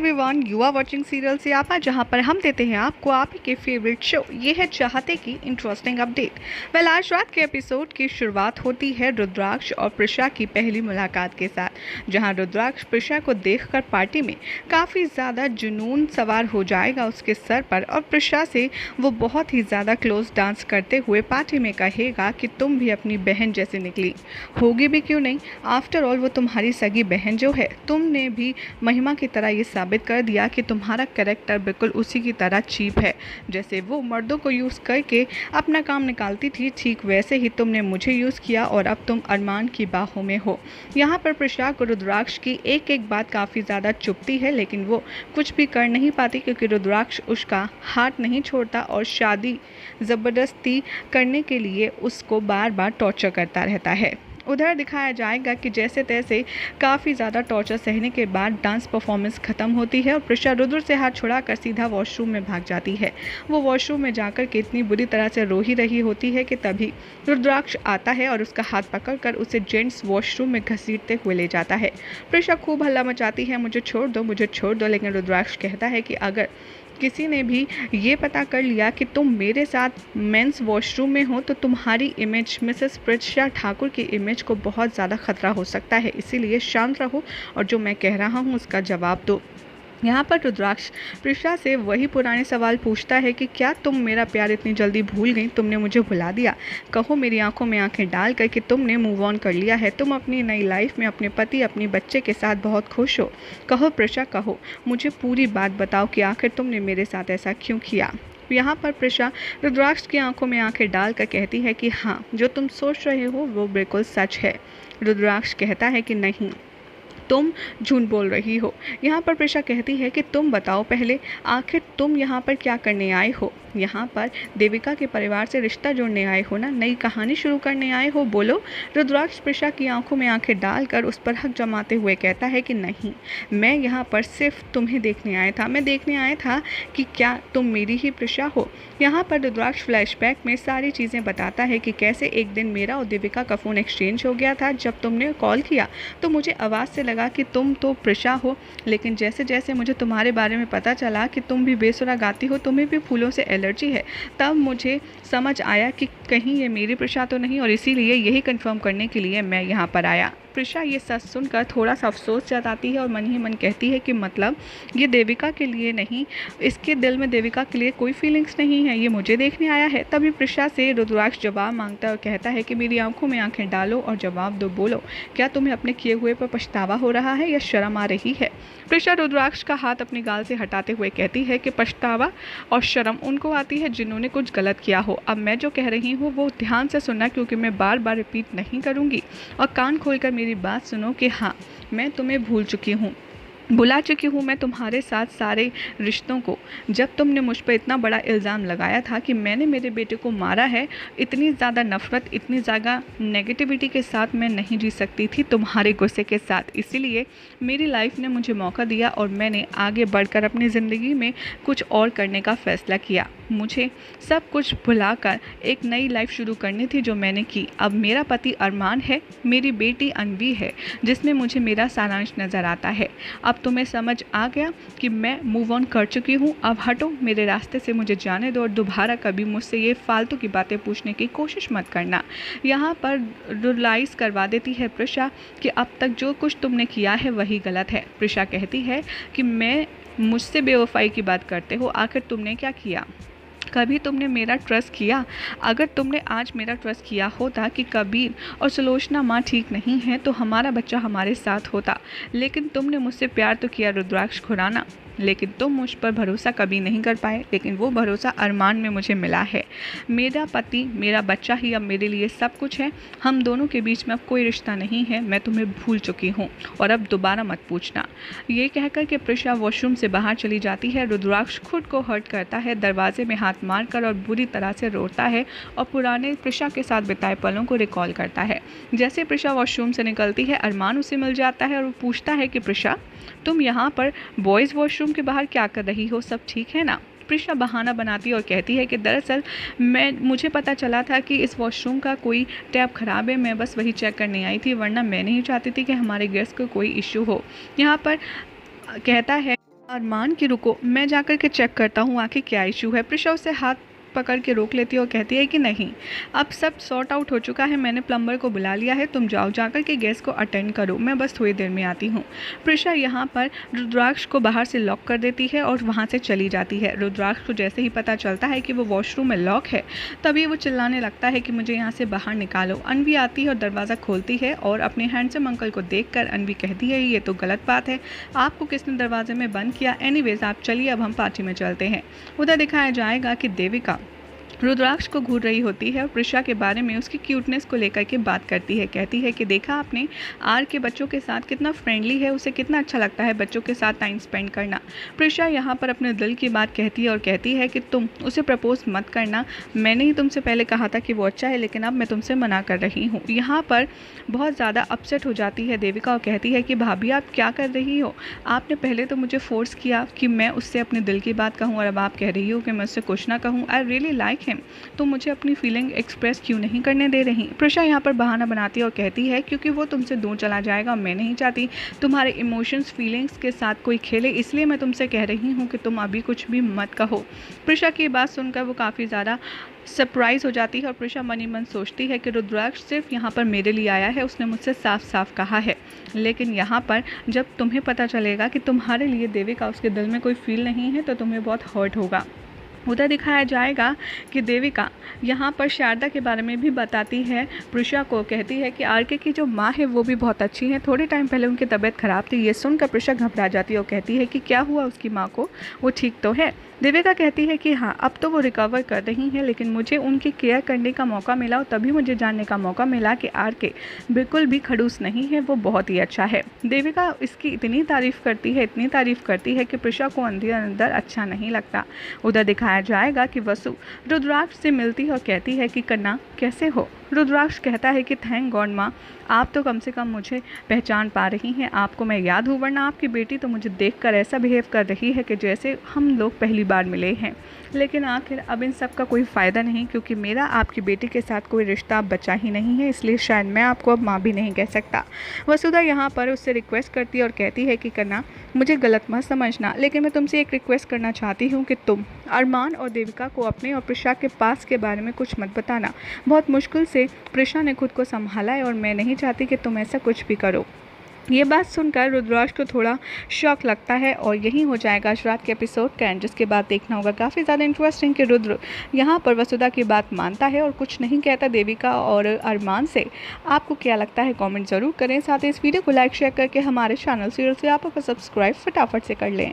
Everyone, you are watching serial Siyapa, जहां पर हम देते हैं आपको आप ही के फेवरेट शो ये है चाहते की इंटरेस्टिंग अपडेट। आज रात के एपिसोड की शुरुआत होती है रुद्राक्ष और प्रिशा की पहली मुलाकात के साथ, जहां रुद्राक्ष प्रिशा को देखकर पार्टी में काफ़ी ज़्यादा जुनून सवार हो जाएगा उसके सर पर, और प्रिशा से वो बहुत ही ज़्यादा क्लोज डांस करते हुए पार्टी में कहेगा कि तुम भी अपनी बहन जैसी निकली, होगी भी क्यों नहीं, आफ्टर ऑल वो तुम्हारी सगी बहन जो है। तुमने भी महिमा की तरह ये साबित कर दिया कि तुम्हारा कैरेक्टर बिल्कुल उसी की तरह चीप है। जैसे वो मर्दों को यूज़ करके अपना काम निकालती थी, ठीक वैसे ही तुमने मुझे यूज़ किया और अब तुम अरमान की बाहों में हो। यहाँ पर प्रिशा को रुद्राक्ष की एक एक बात काफ़ी ज़्यादा चुभती है, लेकिन वो कुछ भी कर नहीं पाती क्योंकि रुद्राक्ष उसका हाथ नहीं छोड़ता और शादी ज़बरदस्ती करने के लिए उसको बार बार टॉर्चर करता रहता है। उधर दिखाया जाएगा कि जैसे तैसे काफ़ी ज़्यादा टॉर्चर सहने के बाद डांस परफॉर्मेंस ख़त्म होती है और प्रिशा रुद्र से हाथ छुड़ाकर सीधा वॉशरूम में भाग जाती है। वो वॉशरूम में जाकर के इतनी बुरी तरह से रो ही रही होती है कि तभी रुद्राक्ष आता है और उसका हाथ पकड़कर उसे जेंट्स वॉशरूम में घसीटते हुए ले जाता है। प्रिशा खूब हल्ला मचाती है, मुझे छोड़ दो, मुझे छोड़ दो, लेकिन रुद्राक्ष कहता है कि अगर किसी ने भी ये पता कर लिया कि तुम मेरे साथ मेंस वॉशरूम में हो तो तुम्हारी इमेज, मिसेस प्रिशा ठाकुर की इमेज को बहुत ज़्यादा खतरा हो सकता है, इसीलिए शांत रहो और जो मैं कह रहा हूँ उसका जवाब दो। यहाँ पर रुद्राक्ष प्रिशा से वही पुराने सवाल पूछता है कि क्या तुम मेरा प्यार इतनी जल्दी भूल गई, तुमने मुझे भुला दिया, कहो मेरी आंखों में आंखें डाल कर कि तुमने मूव ऑन कर लिया है, तुम अपनी नई लाइफ में अपने पति अपनी बच्चे के साथ बहुत खुश हो। कहो प्रिशा, कहो, मुझे पूरी बात बताओ कि आखिर तुमने मेरे साथ ऐसा क्यों किया। यहाँ पर प्रिशा रुद्राक्ष की आंखों में आंखें डालकर कहती है कि हाँ, जो तुम सोच रहे हो वो बिल्कुल सच है। रुद्राक्ष कहता है कि नहीं, तुम झूठ बोल रही हो। यहाँ पर प्रिशा कहती है कि तुम बताओ पहले, आखिर तुम यहाँ पर क्या करने आए हो। यहाँ पर देविका के परिवार से रिश्ता जोड़ने आए हो ना, नई कहानी शुरू करने आए हो, बोलो। रुद्राक्ष प्रिशा की आंखों में आंखें डालकर उस पर हक जमाते हुए कहता है कि नहीं, मैं यहाँ पर सिर्फ तुम्हें देखने आया था, मैं देखने आया था कि क्या तुम मेरी ही प्रिशा हो। यहाँ पर रुद्राक्ष फ्लैशबैक में सारी चीज़ें बताता है कि कैसे एक दिन मेरा और देविका का फ़ोन एक्सचेंज हो गया था। जब तुमने कॉल किया तो मुझे आवाज़ से लगा कि तुम तो प्रिशा हो, लेकिन जैसे जैसे मुझे तुम्हारे बारे में पता चला कि तुम भी बेसुरा गाती हो, तुम्हें भी फूलों से एलर्जी है, तब मुझे समझ आया कि कहीं ये मेरी प्रिशा तो नहीं, और इसीलिए यही कंफर्म करने के लिए मैं यहाँ पर आया। प्रिशा ये सच सुनकर थोड़ा सा अफसोस जताती है और मन ही मन कहती है कि मतलब ये देविका के लिए नहीं, इसके दिल में देविका के लिए कोई फीलिंग्स नहीं है, ये मुझे देखने आया है। तभी प्रिशा से रुद्राक्ष जवाब मांगता है और कहता है कि मेरी आंखों में आंखें डालो और जवाब दो, बोलो, क्या तुम्हें अपने किए हुए पर पछतावा हो रहा है या शर्म आ रही है। प्रिशा रुद्राक्ष का हाथ अपनी गाल से हटाते हुए कहती है कि पछतावा और शर्म उनको आती है जिन्होंने कुछ गलत किया हो। अब मैं जो कह रही हूँ वो ध्यान से सुनना, क्योंकि मैं बार बार रिपीट नहीं करूँगी, और कान खोलकर मेरी बात सुनो कि हाँ, मैं तुम्हें भूल चुकी हूँ, बुला चुकी हूँ मैं तुम्हारे साथ सारे रिश्तों को। जब तुमने मुझ पर इतना बड़ा इल्ज़ाम लगाया था कि मैंने मेरे बेटे को मारा है, इतनी ज़्यादा नफ़रत, इतनी ज़्यादा नेगेटिविटी के साथ मैं नहीं जी सकती थी तुम्हारे गुस्से के साथ, इसीलिए मेरी लाइफ ने मुझे मौका दिया और मैंने आगे बढ़कर अपनी ज़िंदगी में कुछ और करने का फ़ैसला किया। मुझे सब कुछ भुलाकर एक नई लाइफ शुरू करनी थी, जो मैंने की। अब मेरा पति अरमान है, मेरी बेटी अनवी है, जिसमें मुझे मेरा सारांश नज़र आता है। अब तुम्हें समझ आ गया कि मैं मूव ऑन कर चुकी हूँ, अब हटो मेरे रास्ते से, मुझे जाने दो और दोबारा कभी मुझसे ये फालतू की बातें पूछने की कोशिश मत करना। यहाँ पर रियलाइज़ करवा देती है प्रिशा कि अब तक जो कुछ तुमने किया है वही गलत है। प्रिशा कहती है कि मैं मुझसे बेवफाई की बात करते हो, आखिर तुमने क्या किया, कभी तुमने मेरा ट्रस्ट किया। अगर तुमने आज मेरा ट्रस्ट किया होता कि कबीर और सुलोचना माँ ठीक नहीं है तो हमारा बच्चा हमारे साथ होता, लेकिन तुमने मुझसे प्यार तो किया रुद्राक्ष खुराना, लेकिन तुम मुझ पर भरोसा कभी नहीं कर पाए, लेकिन वो भरोसा अरमान में मुझे मिला है। मेरा पति, मेरा बच्चा ही अब मेरे लिए सब कुछ है, हम दोनों के बीच में अब कोई रिश्ता नहीं है, मैं तुम्हें भूल चुकी हूँ और अब दोबारा मत पूछना। ये कहकर के प्रिशा वॉशरूम से बाहर चली जाती है। रुद्राक्ष खुद को हर्ट करता है, दरवाजे में हाथ मारकर, और बुरी तरह से रोता है और पुराने प्रिशा के साथ बिताए पलों को रिकॉल करता है। जैसे प्रिशा वॉशरूम से निकलती है, अरमान उसे मिल जाता है और वो पूछता है कि प्रिशा, तुम यहाँ पर बॉयज़ वॉशरूम के बाहर क्या कर रही हो, सब ठीक है ना। प्रिशा बहाना बनाती है और कहती है कि दरअसल मुझे पता चला था कि इस वॉशरूम का कोई टैप ख़राब है, मैं बस वही चेक करने आई थी, वरना मैं नहीं चाहती थी कि हमारे गेस्ट को कोई इश्यू हो। यहाँ पर कहता है अरमान की रुको, मैं जाकर के चेक करता हूँ आखिर क्या इशू है। प्रिशा उसे हाथ पकड़ के रोक लेती है और कहती है कि नहीं, अब सब सॉर्ट आउट हो चुका है, मैंने प्लम्बर को बुला लिया है, तुम जाओ जाकर के गैस को अटेंड करो, मैं बस थोड़ी देर में आती हूँ। प्रिशा यहाँ पर रुद्राक्ष को बाहर से लॉक कर देती है और वहाँ से चली जाती है। रुद्राक्ष को जैसे ही पता चलता है कि वो वॉशरूम में लॉक है, तभी वो चिल्लाने लगता है कि मुझे यहाँ से बाहर निकालो। अनवी आती है और दरवाज़ा खोलती है और अपने हैंडसम अंकल को देखकर अनवी कहती है ये तो गलत बात है, आपको किसने दरवाजे में बंद किया। एनीवेज आप चलिए, अब हम पार्टी में चलते हैं। उधर दिखाया जाएगा कि देविका रुद्राक्ष को घूर रही होती है और प्रिशा के बारे में उसकी क्यूटनेस को लेकर के बात करती है। कहती है कि देखा आपने आर के बच्चों के साथ कितना फ्रेंडली है, उसे कितना अच्छा लगता है बच्चों के साथ टाइम स्पेंड करना। प्रिशा यहाँ पर अपने दिल की बात कहती है और कहती है कि तुम उसे प्रपोज मत करना, मैंने ही तुमसे पहले कहा था कि वो अच्छा है, लेकिन अब मैं तुमसे मना कर रही हूँ। यहाँ पर बहुत ज़्यादा अपसेट हो जाती है देविका और कहती है कि भाभी आप क्या कर रही हो, आपने पहले तो मुझे फोर्स किया कि मैं उससे अपने दिल की बात कहूँ और अब आप कह रही हो कि मैं उससे कुछ ना कहूँ। आई रियली लाइक हिम, तो मुझे अपनी फीलिंग एक्सप्रेस क्यों नहीं करने दे रही। प्रिशा यहाँ पर बहाना बनाती है और कहती है क्योंकि वो तुमसे दूर चला जाएगा, मैं नहीं चाहती तुम्हारे इमोशंस फीलिंग्स के साथ कोई खेले, इसलिए मैं तुमसे कह रही हूँ कि तुम अभी कुछ भी मत कहो। प्रिशा की बात सुनकर वो काफ़ी ज़्यादा सरप्राइज़ हो जाती है और प्रिशा मन ही मन सोचती है कि रुद्राक्ष सिर्फ यहाँ पर मेरे लिए आया है, उसने मुझसे साफ साफ कहा है, लेकिन यहाँ पर जब तुम्हें पता चलेगा कि तुम्हारे लिए देविका उसके दिल में कोई फील नहीं है तो तुम्हें बहुत हर्ट होगा। उधर दिखाया जाएगा कि देविका यहाँ पर शारदा के बारे में भी बताती है। प्रिशा को कहती है कि आरके की जो माँ है वो भी बहुत अच्छी है, थोड़े टाइम पहले उनकी तबीयत खराब थी। ये सुनकर प्रिशा घबरा जाती है और कहती है कि क्या हुआ उसकी माँ को, वो ठीक तो है। देविका कहती है कि हाँ अब तो वो रिकवर कर रही हैं, लेकिन मुझे उनकी केयर करने का मौका मिला और तभी मुझे जानने का मौका मिला कि आरके बिल्कुल भी खड़ूस नहीं है, वो बहुत ही अच्छा है। देविका इसकी इतनी तारीफ़ करती है कि प्रिशा को अंदर अंदर अच्छा नहीं लगता। उधर दिखाया जाएगा कि वसु रुद्राक्ष से मिलती है और कहती है कि कन्ना कैसे हो। रुद्राक्ष कहता है कि थैंक गॉड माँ, आप तो कम से कम मुझे पहचान पा रही हैं, आपको मैं याद हूँ, वरना आपकी बेटी तो मुझे देखकर ऐसा बिहेव कर रही है कि जैसे हम लोग पहली बार मिले हैं। लेकिन आखिर अब इन सब का कोई फ़ायदा नहीं, क्योंकि मेरा आपकी बेटी के साथ कोई रिश्ता अब बचा ही नहीं है, इसलिए शायद मैं आपको अब माँ भी नहीं कह सकता। वसुधा यहाँ पर उससे रिक्वेस्ट करती है और कहती है कि कन्ना मुझे गलत मत समझना, लेकिन मैं तुमसे एक रिक्वेस्ट करना चाहती हूँ कि तुम अरमान और देविका को अपने और प्रिशा के पास के बारे में कुछ मत बताना। बहुत मुश्किल से प्रिशा ने खुद को संभाला है और मैं नहीं चाहती कि तुम ऐसा कुछ भी करो। ये बात सुनकर रुद्राक्ष को थोड़ा शॉक लगता है और यही हो जाएगा आज रात के एपिसोड का एंड, जिसके बाद देखना होगा काफ़ी ज़्यादा इंटरेस्टिंग कि रुद्र यहाँ पर वसुधा की बात मानता है और कुछ नहीं कहता देविका और अरमान से। आपको क्या लगता है कमेंट ज़रूर करें, साथ ही इस वीडियो को लाइक शेयर करके हमारे चैनल सीरियल से आप सब्सक्राइब फटाफट से कर लें।